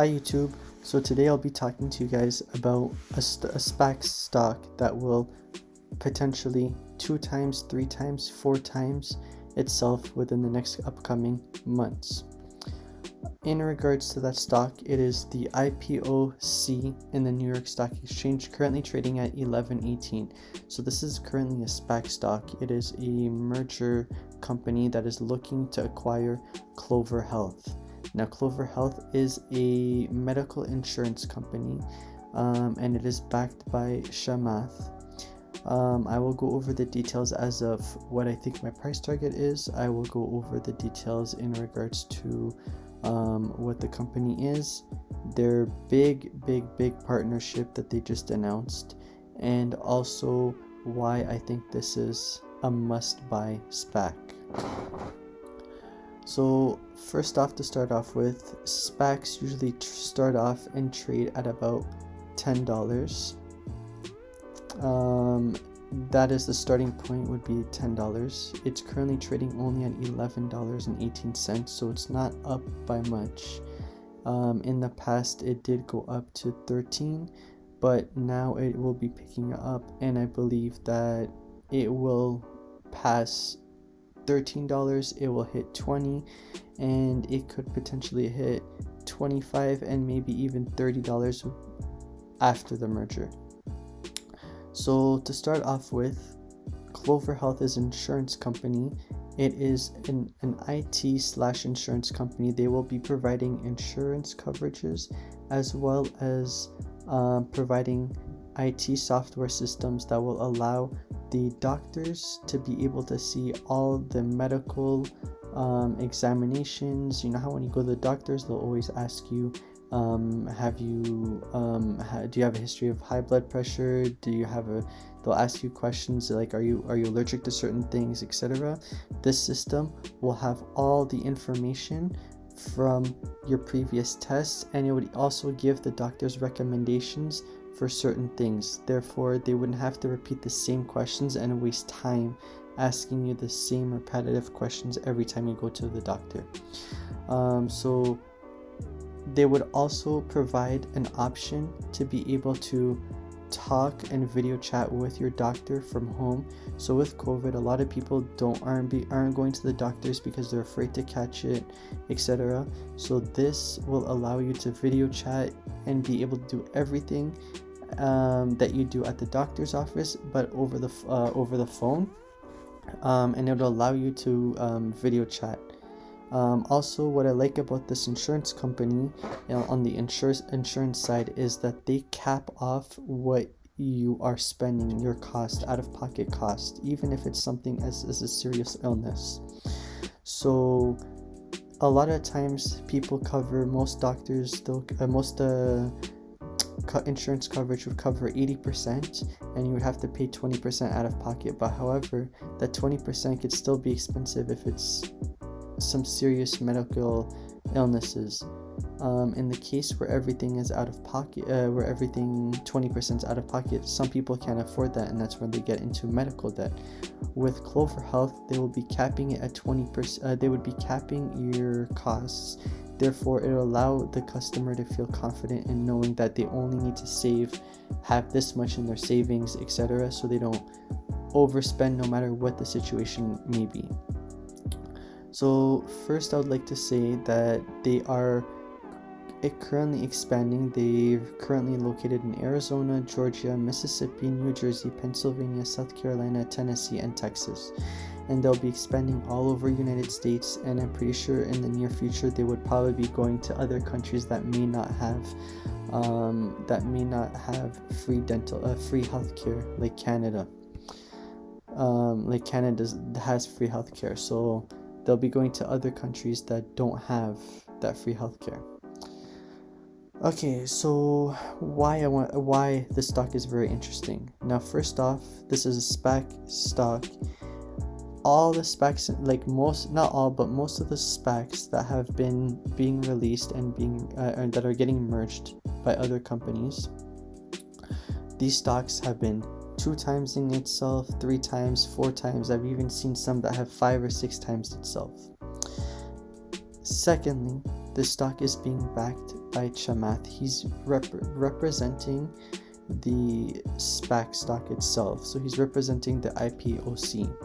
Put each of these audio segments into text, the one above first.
Hi YouTube. So today I'll be talking to you guys about a Spaq stock that will potentially 2 times, 3 times, 4 times itself within the next upcoming months. In regards to that stock, it is the Ipoc in the New York Stock Exchange, currently trading at 11.18. So this is currently a Spaq stock. It is a merger company that is looking to acquire Clover Health. Now, Clover Health is a medical insurance company, and it is backed by Chamath. I will go over the details as of what I think my price target is. I will go over the details in regards to what the company is, their big partnership that they just announced, and also why I think this is a must-buy SPAC. So first off, to start off with, SPACs usually start off and trade at about $10. That is the starting point, would be $10. It's currently trading only at $11.18, so it's not up by much. In the past it did go up to $13, but now it will be picking up, and I believe that it will pass $13. It will hit $20, and it could potentially hit $25 and maybe even $30 after the merger. So to start off with, Clover Health is an insurance company. It is an IT/insurance company. They will be providing insurance coverages as well as providing IT software systems that will allow the doctors to be able to see all the medical examinations. You know how when you go to the doctors, they'll always ask you, do you have a history of high blood pressure? They'll ask you questions like, are you allergic to certain things, etc. This system will have all the information from your previous tests, and it would also give the doctors recommendations for certain things. Therefore, they wouldn't have to repeat the same questions and waste time asking you the same repetitive questions every time you go to the doctor. So they would also provide an option to be able to talk and video chat with your doctor from home. So with COVID, a lot of people aren't going to the doctors because they're afraid to catch it, etc. So this will allow you to video chat and be able to do everything that you do at the doctor's office, but over the phone, and it'll allow you to video chat. Also, what I like about this insurance company, on the insurance side, is that they cap off what you are spending, your cost, out-of-pocket cost, even if it's something as a serious illness. So a lot of times people cover, most doctors still, insurance coverage would cover 80%, and you would have to pay 20% out of pocket. But however, that 20% could still be expensive if it's some serious medical illnesses. In the case where everything is out of pocket, where everything 20% is out of pocket, some people can't afford that, and that's when they get into medical debt. With Clover Health, they will be capping it at 20%. They would be capping your costs. Therefore, it will allow the customer to feel confident in knowing that they only need to have this much in their savings, etc., so they don't overspend no matter what the situation may be. So first, I would like to say that they are currently expanding. They're currently located in Arizona, Georgia, Mississippi, New Jersey, Pennsylvania, South Carolina, Tennessee, and Texas. And they'll be expanding all over United States, and I'm pretty sure in the near future they would probably be going to other countries that may not have free healthcare, like Canada. Like Canada has free healthcare, so they'll be going to other countries that don't have that free healthcare. Okay, so why this stock is very interesting. Now, first off, this is a SPAC stock. All the SPACs, not all, but most of the SPACs that have been being released and that are getting merged by other companies, these stocks have been 2 times in itself, 3 times, 4 times. I've even seen some that have 5 or 6 times itself. Secondly, this stock is being backed by Chamath. He's representing the Spaq stock itself. So he's representing the Ipoc.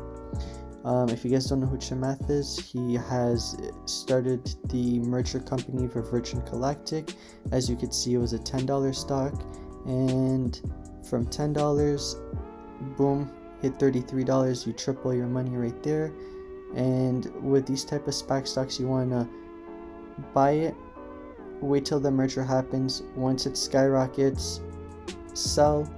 If you guys don't know who Chamath is, he has started the merger company for Virgin Galactic. As you could see, it was a $10 stock, and from $10, boom, hit $33. You triple your money right there. And with these type of SPAC stocks, you want to buy it, wait till the merger happens. Once it skyrockets, sell,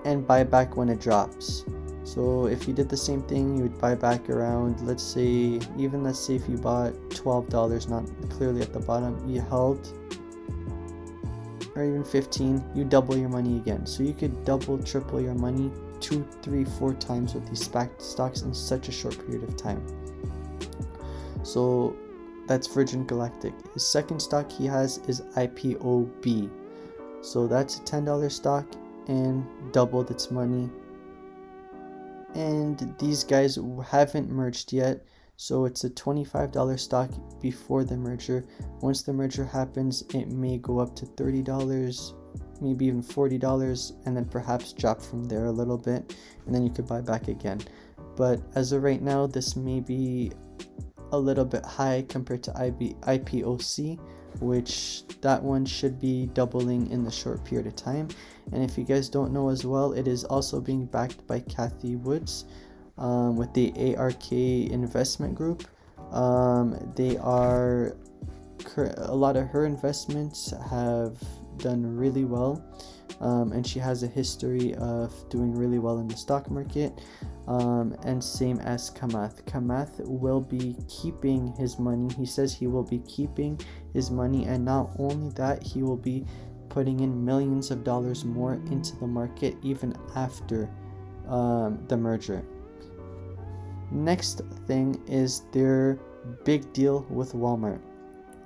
and buy back when it drops. So if you did the same thing, you would buy back around, let's say if you bought $12, not clearly at the bottom, you held, or even 15, you double your money again. So you could double, triple your money 2, 3, 4 times with these SPAC stocks in such a short period of time. So that's Virgin Galactic. His second stock he has is IPOB. So that's a $10 stock and doubled its money. And these guys haven't merged yet, so it's a $25 stock before the merger. Once the merger happens, it may go up to $30, maybe even $40, and then perhaps drop from there a little bit, and then you could buy back again. But as of right now, this may be a little bit high compared to Ipoc, which that one should be doubling in the short period of time. And if you guys don't know as well, it is also being backed by Cathie Woods with the ARK investment group. They are a lot of her investments have done really well, and she has a history of doing really well in the stock market. And same as Chamath. Chamath will be keeping his money. He says he will be keeping his money, and not only that, he will be putting in millions of dollars more into the market even after the merger. Next thing is their big deal with Walmart.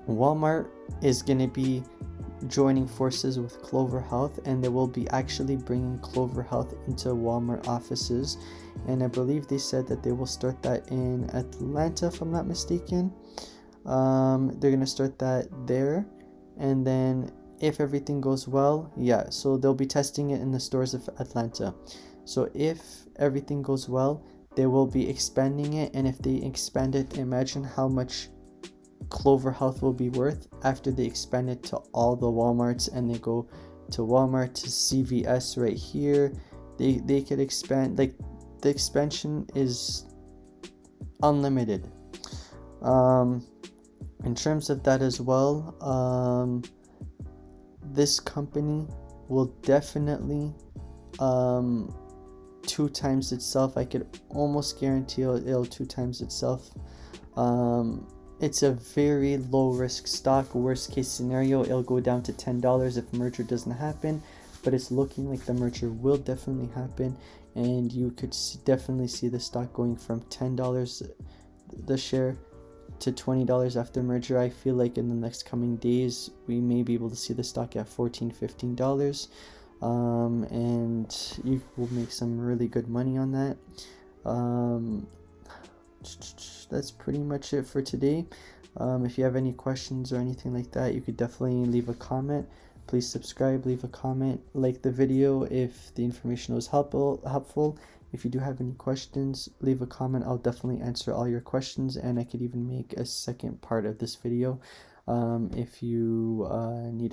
Walmart is going to be joining forces with Clover Health, and they will be actually bringing Clover Health into Walmart offices, and I believe they said that they will start that in Atlanta, if I'm not mistaken. They're going to start that there, and then if everything goes well, so they'll be testing it in the stores of Atlanta. So if everything goes well, they will be expanding it, and if they expand it, imagine how much Clover Health will be worth after they expand it to all the Walmarts, and they go to Walmart, to CVS right here. They could expand, like the expansion is unlimited. In terms of that as well, this company will definitely 2 times itself. I could almost guarantee it'll 2 times itself. It's a very low risk stock. Worst case scenario, it'll go down to $10 if merger doesn't happen, but it's looking like the merger will definitely happen, and you could definitely see the stock going from $10 the share to $20 after merger. I feel like in the next coming days we may be able to see the stock at $14, $15, and you will make some really good money on that. That's pretty much it for today. If you have any questions or anything like that, you could definitely leave a comment. Please subscribe, leave a comment, like the video if the information was helpful. If you do have any questions, leave a comment. I'll definitely answer all your questions, and I could even make a second part of this video if you need a